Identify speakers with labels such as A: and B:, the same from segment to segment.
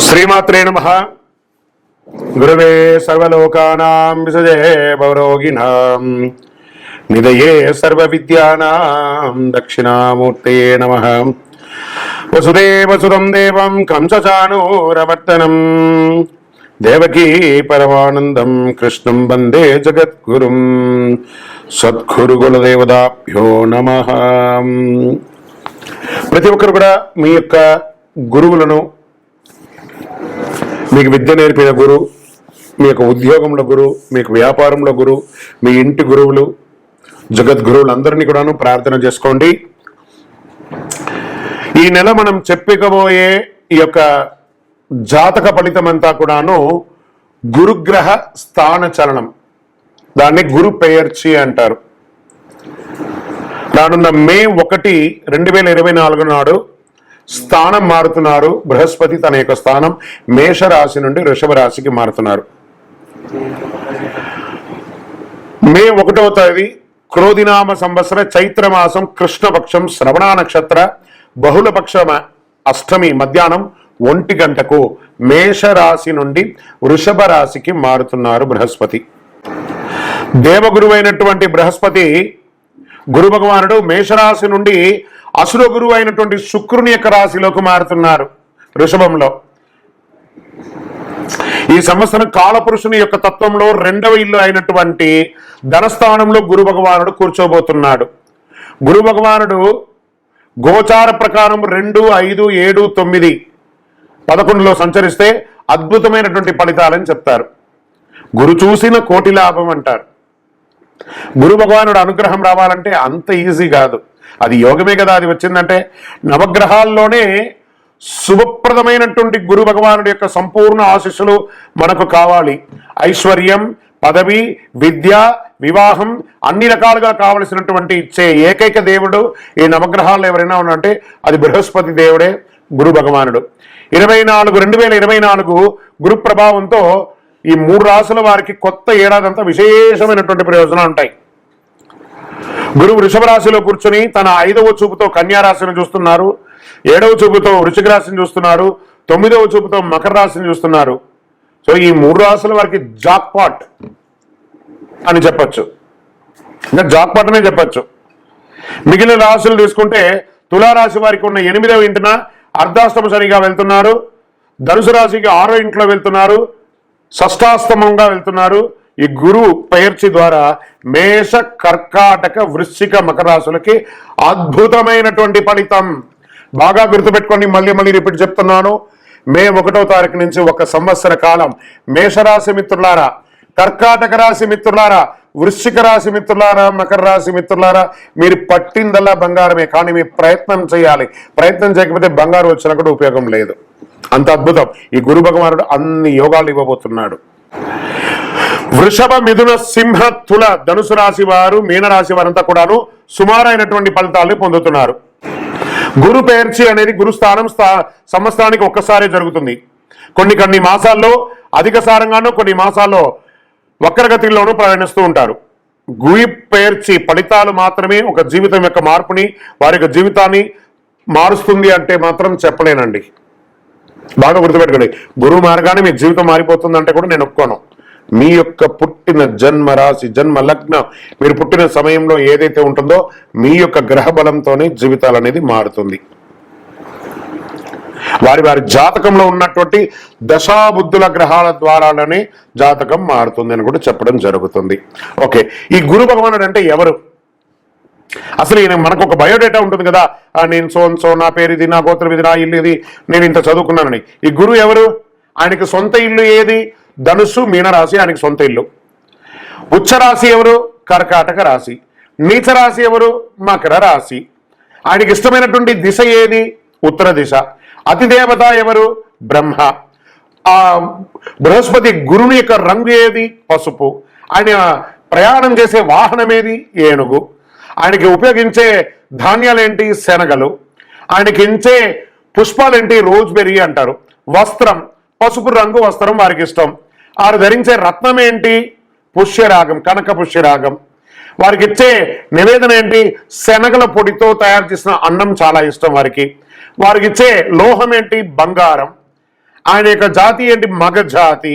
A: శ్రీమాత్రే నమః. గురవే సర్వలోకానాం విసజే భవరోగిణాం నిదయే సర్వ విద్యానాం దక్షిణామూర్తయే నమః. వసుదేవసుతం దేవం కంసచానూరవర్తనం దేవకీ పరమానందం కృష్ణం వందే జగద్గురుం. సద్గురు గురుదేవతాభ్యో నమః. ప్రతి ఒక్కరు కూడా మీ యొక్క గురువులను, మీకు విద్య నేర్పిన గురు, మీ యొక్క ఉద్యోగంలో గురు, మీకు వ్యాపారంలో గురు, మీ ఇంటి గురువులు, జగద్గురువులు అందరినీ కూడాను ప్రార్థన చేసుకోండి. ఈ నెల మనం చెప్పుకోబోయే ఈ యొక్క జాతక ఫలితం అంతా కూడాను గురుగ్రహ స్థాన చలనం, దాన్ని గురు పెయర్చి అంటారు. రానున్న మే 1, 2024 నాడు స్థానం మారుతున్నారు. బృహస్పతి తన యొక్క స్థానం మేషరాశి నుండి వృషభ రాశికి మారుతున్నారు. మే 1వ తేదీ క్రోధినామ సంవత్సర చైత్రమాసం కృష్ణపక్షం శ్రవణ నక్షత్ర బహుళపక్ష అష్టమి మధ్యాహ్నం 1 గంటకు మేషరాశి నుండి వృషభ రాశికి మారుతున్నారు బృహస్పతి. దేవగురువు అయినటువంటి బృహస్పతి గురు భగవానుడు మేషరాశి నుండి అసుర గురువు అయినటువంటి శుక్రుని యొక్క రాశిలోకి మారుతున్నారు వృషభంలో. ఈ సంవత్సరం కాలపురుషుని యొక్క తత్వంలో 2వ ఇల్లు అయినటువంటి ధనస్థానంలో గురు భగవానుడు కూర్చోబోతున్నాడు. గురు భగవానుడు గోచార ప్రకారం 2, 5, 7, 9, 11లో సంచరిస్తే అద్భుతమైనటువంటి ఫలితాలని చెప్తారు. గురు చూసిన కోటి లాభం అంటారు. గురు భగవానుడు అనుగ్రహం రావాలంటే అంత ఈజీ కాదు, అది యోగమే కదా. అది వచ్చిందంటే నవగ్రహాల్లోనే శుభప్రదమైనటువంటి గురు భగవానుడి యొక్క సంపూర్ణ ఆశీస్సులు మనకు కావాలి. ఐశ్వర్యం, పదవి, విద్య, వివాహం అన్ని రకాలుగా కావలసినటువంటి ఇచ్చే ఏకైక దేవుడు ఈ నవగ్రహాల్లో ఎవరైనా ఉన్నంటే అది బృహస్పతి దేవుడే, గురు భగవానుడు. 2024 గురు ప్రభావంతో ఈ 3 రాశుల వారికి కొత్త ఏడాదంతా విశేషమైనటువంటి ప్రయోజనాలు ఉంటాయి. గురువు వృషభ రాశిలో కూర్చొని తన 5వ చూపుతో కన్యా రాశిని చూస్తున్నారు, 7వ చూపుతో వృశ్చిక రాశిని చూస్తున్నారు, 9వ చూపుతో మకర రాశిని చూస్తున్నారు. సో ఈ 3 రాశుల వారికి జాక్పాట్ అని చెప్పచ్చు, ఇంకా జాక్పాట్ అనే చెప్పచ్చు. మిగిలిన రాశులు తీసుకుంటే తులారాశి వారికి ఉన్న 8వ ఇంటిన అర్ధాష్టమ శనిగా వెళ్తున్నారు, ధనుసు రాశికి 6వ ఇంట్లో వెళ్తున్నారు, షష్టాష్టమంగా వెళ్తున్నారు. ఈ గురు పెయర్చి ద్వారా మేష, కర్కాటక, వృశ్చిక, మకర రాశులకి అద్భుతమైనటువంటి ఫలితం. బాగా గుర్తుపెట్టుకోండి, మళ్ళీ రిపీట్ చెప్తున్నాను. మే 1వ తారీఖు నుంచి 1 సంవత్సర కాలం మేషరాశి మిత్రులారా, కర్కాటక రాశి మిత్రులారా, వృశ్చిక రాశి మిత్రులారా, మకర రాశి మిత్రులారా, మీరు పట్టిందల్లా బంగారమే. కానీ మీరు ప్రయత్నం చేయాలి. ప్రయత్నం చేయకపోతే బంగారు వచ్చినా కూడా ఉపయోగం లేదు. అంత అద్భుతం ఈ గురు భగవానుడు అన్ని యోగాలు ఇవ్వబోతున్నాడు. వృషభ, మిథున, సింహ, తుల, ధనుసు రాశి వారు, మీనరాశి వారంతా కూడాను సుమారైనటువంటి ఫలితాలను పొందుతున్నారు. గురు పెయర్చి అనేది గురుస్థానం సంవత్సరానికి ఒక్కసారి జరుగుతుంది. కొన్ని మాసాల్లో అధిక సారంగానూ, కొన్ని మాసాల్లో వక్రగతిలోనూ ప్రయాణిస్తూ ఉంటారు. గురు పెయర్చి ఫలితాలు మాత్రమే ఒక జీవితం యొక్క మార్పుని, వారి యొక్క జీవితాన్ని మారుస్తుంది అంటే మాత్రం చెప్పలేనండి. బాగా గుర్తుపెట్టుకోండి, గురువు మార్గాన్ని మీ జీవితం మారిపోతుందంటే కూడా నేను ఒప్పుకోను. మీ యొక్క పుట్టిన జన్మ రాశి, జన్మ లగ్నం, మీరు పుట్టిన సమయంలో ఏదైతే ఉంటుందో మీ యొక్క గ్రహ బలంతోనే జీవితాలు అనేది మారుతుంది. వారి జాతకంలో ఉన్నటువంటి దశాబుద్ధుల గ్రహాల ద్వారానే జాతకం మారుతుంది అని కూడా చెప్పడం జరుగుతుంది. ఓకే, ఈ గురు భగవానుడు అంటే ఎవరు? అసలు ఈయన మనకు ఒక బయోడేటా ఉంటుంది కదా, నేను సో నా పేరు ఇది, నా గోత్రం ఇది, నా ఇల్లు ఇది, నేను ఇంత చదువుకున్నానని. ఈ గురువు ఎవరు? ఆయనకి సొంత ఇల్లు ఏది? ధనుసు, మీనరాశి ఆయనకి సొంత ఇల్లు. ఉచ్చరాశి ఎవరు? కర్కాటక రాశి. నీచ రాశి ఎవరు? మకర రాశి. ఆయనకి ఇష్టమైనటువంటి దిశ ఏది? ఉత్తర దిశ. అతిదేవత ఎవరు? బ్రహ్మ. ఆ బృహస్పతి గురుని యొక్క రంగు ఏది? పసుపు. ఆయన ప్రయాణం చేసే వాహనం ఏది? ఏనుగు. ఆయనకి ఉపయోగించే ధాన్యాలేంటి? శనగలు. ఆయనకి ఇచ్చే పుష్పాలేంటి? రోజ్బెర్రీ అంటారు. వస్త్రం పసుపు రంగు వస్త్రం వారికి ఇష్టం. వారు ధరించే రత్నం ఏంటి? పుష్యరాగం, కనక పుష్యరాగం. వారికి ఇచ్చే నివేదన ఏంటి? శనగల పొడితో తయారు చేసిన అన్నం చాలా ఇష్టం వారికి. వారికి ఇచ్చే లోహం ఏంటి? బంగారం. ఆయన యొక్క జాతి ఏంటి? మగ జాతి.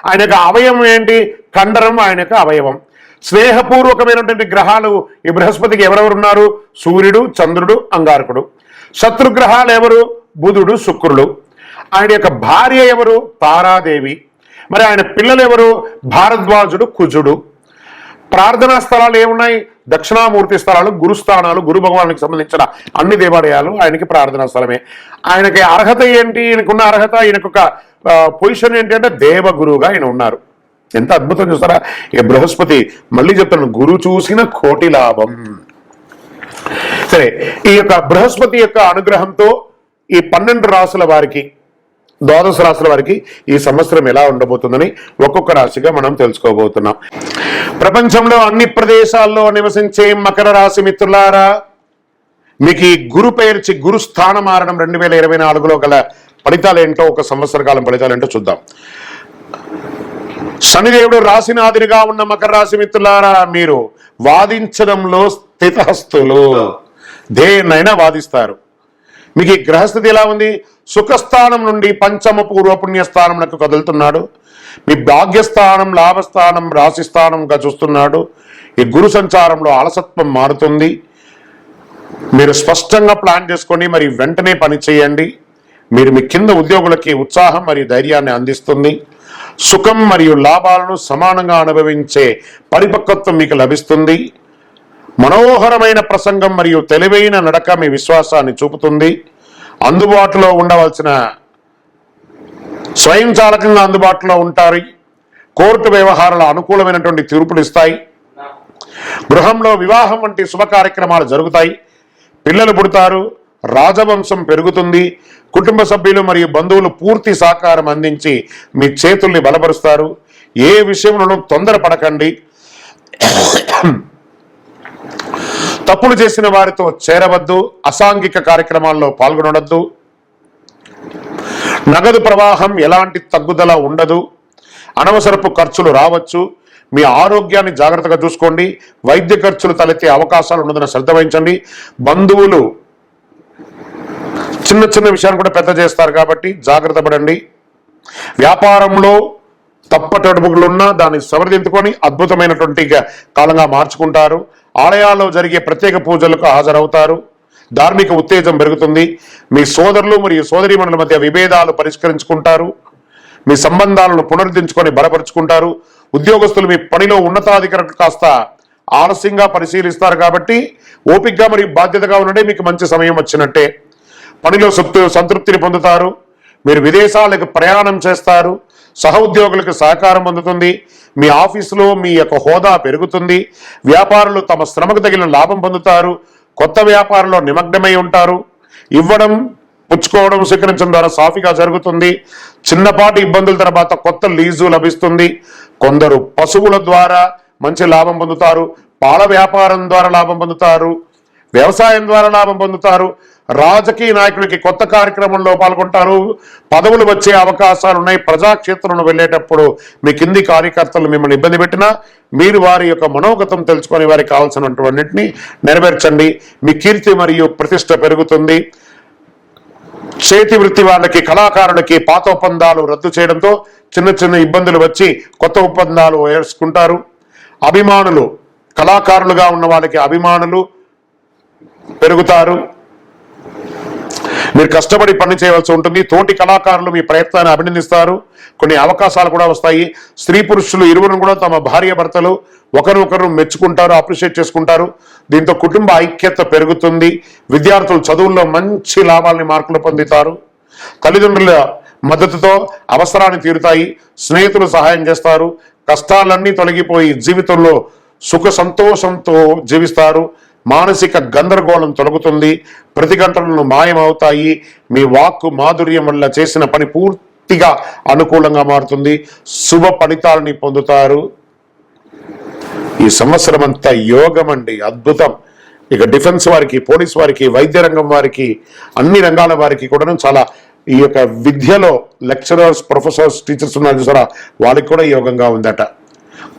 A: ఆయన యొక్క అవయవం ఏంటి? కండరం ఆయన యొక్క అవయవం. స్నేహపూర్వకమైనటువంటి గ్రహాలు ఈ బృహస్పతికి ఎవరెవరు ఉన్నారు? సూర్యుడు, చంద్రుడు, అంగారకుడు. శత్రుగ్రహాలు ఎవరు? బుధుడు, శుక్రుడు. ఆయన యొక్క భార్య ఎవరు? తారాదేవి. మరి ఆయన పిల్లలు ఎవరు? భారద్వాజుడు, కుజుడు. ప్రార్థనా స్థలాలు ఏమున్నాయి? దక్షిణామూర్తి స్థలాలు, గురుస్థానాలు, గురు భగవానికి సంబంధించిన అన్ని దేవాలయాలు ఆయనకి ప్రార్థనా స్థలమే. ఆయనకి అర్హత ఏంటి? ఈయనకున్న అర్హత, ఈయనకు పొజిషన్ ఏంటి అంటే దేవగురువుగా ఆయన ఉన్నారు. ఎంత అద్భుతం చూస్తారా? ఇక బృహస్పతి మళ్ళీ చెప్తాను, గురు చూసిన కోటి లాభం. సరే, ఈ యొక్క బృహస్పతి యొక్క అనుగ్రహంతో ఈ 12 రాసుల వారికి, ద్వాదశ రాశుల వారికి ఈ సంవత్సరం ఎలా ఉండబోతుందని ఒక్కొక్క రాశిగా మనం తెలుసుకోబోతున్నాం. ప్రపంచంలో అన్ని ప్రదేశాల్లో నివసించే మకర రాశి మిత్రులారా, మీకు ఈ గురు పేర్చి గురు స్థాన మారడం 2024లో గల ఫలితాలు ఏంటో, ఒక సంవత్సర కాలం ఫలితాలు ఏంటో చూద్దాం. శనిదేవుడు రాశినాథునిగా ఉన్న మకర రాశి మిత్రులారా, మీరు వాదించడంలో స్థితహస్తులు, దేన్నైనా వాదిస్తారు. మీకు ఈ గ్రహస్థితి ఎలా ఉంది? సుఖస్థానం నుండి పంచమ పూర్వపుణ్యస్థానంకు కదులుతున్నాడు. మీ భాగ్యస్థానం, లాభస్థానం, రాశిస్థానంగా చూస్తున్నాడు. ఈ గురు సంచారంలో అలసత్వం మారుతుంది. మీరు స్పష్టంగా ప్లాన్ చేసుకొని మరి వెంటనే పని చేయండి. మీరు మీ కింద ఉద్యోగులకి ఉత్సాహం మరియు ధైర్యాన్ని అందిస్తుంది. సుఖం మరియు లాభాలను సమానంగా అనుభవించే పరిపక్వత్వం మీకు లభిస్తుంది. మనోహరమైన ప్రసంగం మరియు తెలివైన నడక మీ విశ్వాసాన్ని చూపుతుంది. అందుబాటులో ఉండవలసిన స్వయంచాలకంగా అందుబాటులో ఉంటారు. కోర్టు వ్యవహారాల అనుకూలమైనటువంటి తీర్పులు ఇస్తాయి. గృహంలో వివాహం వంటి శుభ కార్యక్రమాలు జరుగుతాయి. పిల్లలు పుడతారు. రాజవంశం పెరుగుతుంది. కుటుంబ సభ్యులు మరియు బంధువులు పూర్తి సహకారం అందించి మీ చేతుల్ని బలపరుస్తారు. ఏ విషయంలోనూ తొందరపడకండి. తప్పులు చేసిన వారితో చేరవద్దు. అసాంఘిక కార్యక్రమాల్లో పాల్గొనవద్దు. నగదు ప్రవాహం ఎలాంటి తగ్గుదల ఉండదు. అనవసరపు ఖర్చులు రావచ్చు. మీ ఆరోగ్యాన్ని జాగ్రత్తగా చూసుకోండి. వైద్య ఖర్చులు తలెత్తే అవకాశాలు ఉన్నదని శ్రద్ధ వహించండి. బంధువులు చిన్న చిన్న విషయాన్ని కూడా పెద్ద చేస్తారు కాబట్టి జాగ్రత్త పడండి. వ్యాపారంలో తప్పటడుగులున్నా దాన్ని సవరించుకొని అద్భుతమైనటువంటి కాలంగా మార్చుకుంటారు. ఆలయాల్లో జరిగే ప్రత్యేక పూజలకు హాజరవుతారు. ధార్మిక ఉత్తేజం పెరుగుతుంది. మీ సోదరులు మరియు సోదరీమణుల మధ్య విభేదాలు పరిష్కరించుకుంటారు. మీ సంబంధాలను పునరుద్ధరించుకొని బలపరుచుకుంటారు. ఉద్యోగస్తులు మీ పనిలో ఉన్నతాధికారులు కాస్త ఆలస్యంగా పరిశీలిస్తారు కాబట్టి ఓపికగా మరియు బాధ్యతగా ఉండే మీకు మంచి సమయం వచ్చినట్టే. పనిలో సంతృప్తిని పొందుతారు. మీరు విదేశాలకు ప్రయాణం చేస్తారు. సహ ఉద్యోగులకు సహకారం అందుతుంది. మీ ఆఫీసులో మీ యొక్క హోదా పెరుగుతుంది. వ్యాపారులు తమ శ్రమకు తగిన లాభం పొందుతారు. కొత్త వ్యాపారంలో నిమగ్నమై ఉంటారు. ఇవ్వడం, పుచ్చుకోవడం, స్వీకరించడం ద్వారా సాఫీగా జరుగుతుంది. చిన్నపాటి ఇబ్బందుల తర్వాత కొత్త లీజు లభిస్తుంది. కొందరు పశువుల ద్వారా మంచి లాభం పొందుతారు. పాల వ్యాపారం ద్వారా లాభం పొందుతారు. వ్యవసాయం ద్వారా లాభం పొందుతారు. రాజకీయ నాయకుడికి కొత్త కార్యక్రమంలో పాల్గొంటారు. పదవులు వచ్చే అవకాశాలు ఉన్నాయి. ప్రజాక్షేత్రంలో వెళ్ళేటప్పుడు మీ కింది కార్యకర్తలు మిమ్మల్ని ఇబ్బంది పెట్టినా మీరు వారి యొక్క మనోగతం తెలుసుకొని వారికి కావాల్సినటువంటిని నెరవేర్చండి. మీ కీర్తి మరియు ప్రతిష్ట పెరుగుతుంది. చేతి వృత్తి వాళ్ళకి, కళాకారులకి పాత ఒప్పందాలు రద్దు చేయడంతో చిన్న చిన్న ఇబ్బందులు వచ్చి కొత్త ఒప్పందాలు వేసుకుంటారు. అభిమానులు, కళాకారులుగా ఉన్న వాళ్ళకి అభిమానులు పెరుగుతారు. మీరు కష్టపడి పని చేయవలసి ఉంటుంది. తోటి కళాకారులు మీ ప్రయత్నాన్ని అభినందిస్తారు. కొన్ని అవకాశాలు కూడా వస్తాయి. స్త్రీ పురుషులు ఇరువురు కూడా తమ భార్య భర్తలు ఒకరినొకరు మెచ్చుకుంటారు, అప్రిషియేట్ చేసుకుంటారు. దీంతో కుటుంబ ఐక్యత పెరుగుతుంది. విద్యార్థులు చదువుల్లో మంచి లాభాలని, మార్కులు పొందుతారు. తల్లిదండ్రుల మద్దతుతో అవసరాన్ని తీరుతాయి. స్నేహితులు సహాయం చేస్తారు. కష్టాలన్నీ తొలగిపోయి జీవితంలో సుఖ సంతోషంతో జీవిస్తారు. మానసిక గందరగోళం తొలగుతుంది. ప్రతిఘటనలు మాయమవుతాయి. మీ వాక్కు మాధుర్యం వల్ల చేసిన పని పూర్తిగా అనుకూలంగా మారుతుంది. శుభ ఫలితాలని పొందుతారు. ఈ సంవత్సరం అంతా యోగం అండి, అద్భుతం. ఇక డిఫెన్స్ వారికి, పోలీస్ వారికి, వైద్య రంగం వారికి, అన్ని రంగాల వారికి కూడా చాలా ఈ యొక్క విద్యలో లెక్చరర్స్, ప్రొఫెసర్స్, టీచర్స్ ఉన్నారు చూసారా, వాళ్ళకి కూడా యోగంగా ఉందట.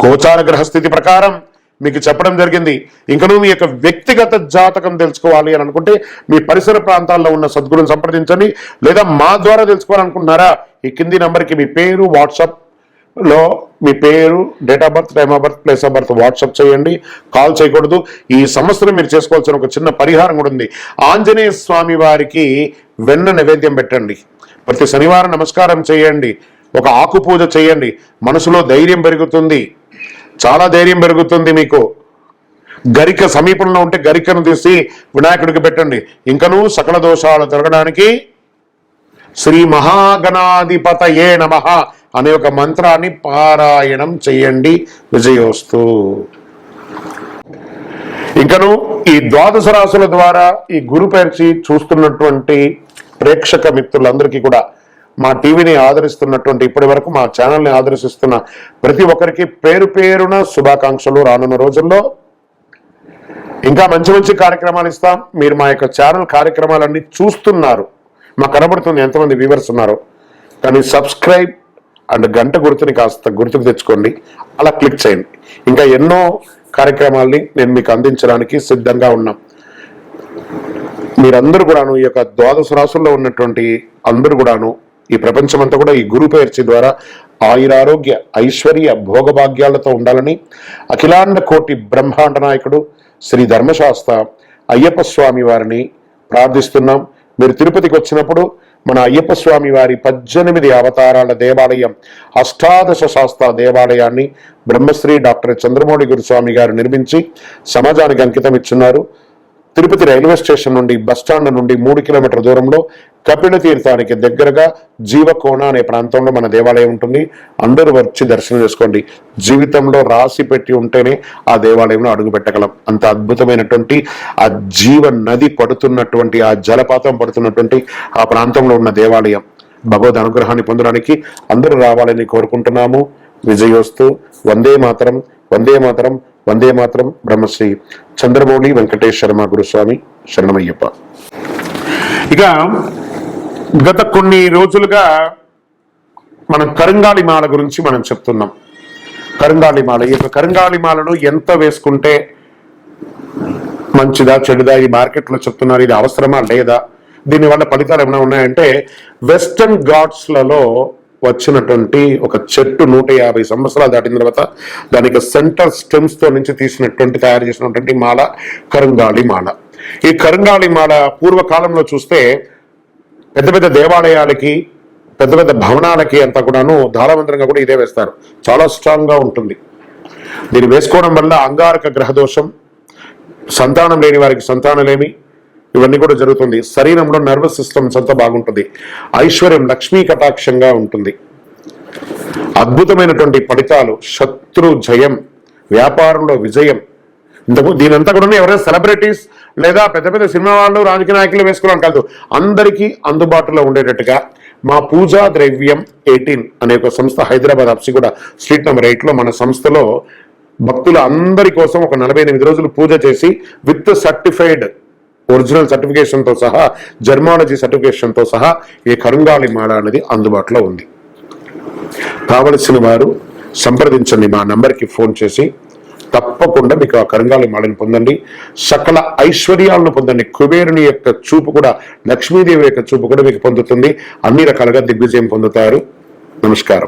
A: గోచార గ్రహస్థితి ప్రకారం మీకు చెప్పడం జరిగింది. ఇంకనూ మీ యొక్క వ్యక్తిగత జాతకం తెలుసుకోవాలి అని అనుకుంటే మీ పరిసర ప్రాంతాల్లో ఉన్న సద్గురుని సంప్రదించండి. లేదా మా ద్వారా తెలుసుకోవాలనుకుంటున్నారా, ఈ కింది నంబర్కి మీ పేరు, వాట్సాప్ లో మీ పేరు, date of birth, time of birth, place of birth WhatsApp చేయండి. కాల్ చేయకూడదు. ఈ సంవత్సరం మీరు చేసుకోవాల్సిన ఒక చిన్న పరిహారం కూడా ఉంది. ఆంజనేయ స్వామి వారికి వెన్న నైవేద్యం పెట్టండి. ప్రతి శనివారం నమస్కారం చేయండి. ఒక ఆకు పూజ చేయండి. మనసులో ధైర్యం పెరుగుతుంది, చాలా ధైర్యం పెరుగుతుంది. మీకు గరిక సమీపంలో ఉంటే గరికను తీసి వినాయకుడికి పెట్టండి. ఇంకనూ సకల దోషాలు తొలగడానికి శ్రీ మహాగణాధిపతయే నమః అనే ఒక మంత్రాన్ని పారాయణం చేయండి. విజయోస్తు. ఇంకను ఈ ద్వాదశ రాశుల ద్వారా ఈ గురు పరీక్ష చూస్తున్నటువంటి ప్రేక్షక మిత్రులందరికీ కూడా, మా టీవీని ఆదరిస్తున్నటువంటి, ఇప్పటి వరకు మా ఛానల్ని ఆదరిస్తున్న ప్రతి ఒక్కరికి పేరు పేరున శుభాకాంక్షలు. రానున్న రోజుల్లో ఇంకా మంచి మంచి కార్యక్రమాలు ఇస్తాం. మీరు మా యొక్క ఛానల్ కార్యక్రమాలన్నీ చూస్తున్నారు, మాకు కనబడుతుంది ఎంతమంది వ్యూవర్స్ ఉన్నారో. కానీ సబ్స్క్రైబ్ అండ్ గంట గుర్తుని కాస్త గుర్తుకు తెచ్చుకోండి, అలా క్లిక్ చేయండి. ఇంకా ఎన్నో కార్యక్రమాల్ని నేను మీకు అందించడానికి సిద్ధంగా ఉన్నాం. మీరందరూ కూడాను, ఈ యొక్క ద్వాదశ రాశుల్లో ఉన్నటువంటి అందరూ కూడాను, ఈ ప్రపంచమంతా కూడా ఈ గురు పరీక్ష ద్వారా ఆయురారోగ్య ఐశ్వర్య భోగభాగ్యాలతో ఉండాలని అఖిలాండ కోటి బ్రహ్మాండ నాయకుడు శ్రీ ధర్మశాస్త్ర అయ్యప్ప స్వామి వారిని ప్రార్థిస్తున్నాం. మీరు తిరుపతికి వచ్చినప్పుడు మన అయ్యప్ప స్వామి వారి 18 అవతారాల దేవాలయం, అష్టాదశ శాస్త్ర దేవాలయాన్ని బ్రహ్మశ్రీ డాక్టర్ చంద్రమౌళి గురుస్వామి గారు నిర్మించి సమాజానికి అంకితం ఇచ్చున్నారు. తిరుపతి రైల్వే స్టేషన్ నుండి, బస్టాండ్ నుండి 3 కిలోమీటర్ల దూరంలో కపిల తీర్థానికి దగ్గరగా జీవకోణ అనే ప్రాంతంలో మన దేవాలయం ఉంటుంది. అందరూ వచ్చి దర్శనం చేసుకోండి. జీవితంలో రాసి పెట్టి ఉంటేనే ఆ దేవాలయంలో అడుగు పెట్టగలం. అంత అద్భుతమైనటువంటి ఆ జీవ నది పడుతున్నటువంటి, ఆ జలపాతం పడుతున్నటువంటి ఆ ప్రాంతంలో ఉన్న దేవాలయం. భగవద్ అనుగ్రహాన్ని పొందడానికి అందరూ రావాలని కోరుకుంటున్నాము. విజయోస్తు. వందే మాతరం, వందే మాతరం, వందే మాతరం. బ్రహ్మశ్రీ చంద్రమౌళి వెంకటేశ్వర శర్మ గురుస్వామి శరణమయ్యప్ప. ఇక గత కొన్ని రోజులుగా మనం కరంగాళి మాల గురించి మనం చెప్తున్నాం. కరంగాళి మాల, ఈ యొక్క కరంగాళి మాలను ఎంత వేసుకుంటే మంచిదా చెడుదా, ఈ మార్కెట్లో చెప్తున్నారు, ఇది అవసరమా లేదా, దీనివల్ల ఫలితాలు ఏమైనా ఉన్నాయంటే, వెస్టర్న్ ఘాట్స్లలో వచ్చినటువంటి ఒక చెట్టు 150 సంవత్సరాలు దాటిన తర్వాత దానికి సెంటర్ స్టెమ్స్ తో నుంచి తీసినటువంటి, తయారు చేసినటువంటి మాల కరంగాళి మాల. ఈ కరంగాళి మాల పూర్వకాలంలో చూస్తే పెద్ద పెద్ద దేవాలయాలకి, పెద్ద పెద్ద భవనాలకి అంతా కూడాను ధారామంత్రంగా కూడా ఇదే వేస్తారు. చాలా స్ట్రాంగ్ గా ఉంటుంది. దీన్ని వేసుకోవడం వల్ల అంగారక గ్రహదోషం, సంతానం లేని వారికి సంతానలేమి, ఇవన్నీ కూడా జరుగుతుంది. శరీరంలో నర్వస్ సిస్టమ్స్ అంతా బాగుంటుంది. ఐశ్వర్యం, లక్ష్మీ కటాక్షంగా ఉంటుంది. అద్భుతమైనటువంటి ఫలితాలు, శత్రు జయం, వ్యాపారంలో విజయం. దీనంతా కూడా ఎవరైనా సెలబ్రిటీస్ లేదా పెద్ద పెద్ద సినిమా వాళ్ళు, రాజకీయ నాయకులు వేసుకోవడం కాదు, అందరికీ అందుబాటులో ఉండేటట్టుగా మా పూజా ద్రవ్యం 18 అనే ఒక సంస్థ హైదరాబాద్ అప్సిగూడ స్ట్రీట్ నెంబర్ 8లో మన సంస్థలో భక్తుల అందరి కోసం ఒక 48 రోజులు పూజ చేసి విత్ సర్టిఫైడ్ ఒరిజినల్ సర్టిఫికేషన్ తో సహా, జర్మాలజీ సర్టిఫికేషన్ తో సహా ఈ కరంగాళి మాల అనేది అందుబాటులో ఉంది. కావలసిన వారు సంప్రదించండి. మా నంబర్కి ఫోన్ చేసి తప్పకుండా మీకు ఆ కరంగాళి మాలను పొందండి. సకల ఐశ్వర్యాలను పొందండి. కుబేరుని యొక్క చూపు కూడా, లక్ష్మీదేవి యొక్క చూపు కూడా మీకు పొందుతుంది. అన్ని రకాలుగా దిగ్విజయం పొందుతారు. నమస్కారం.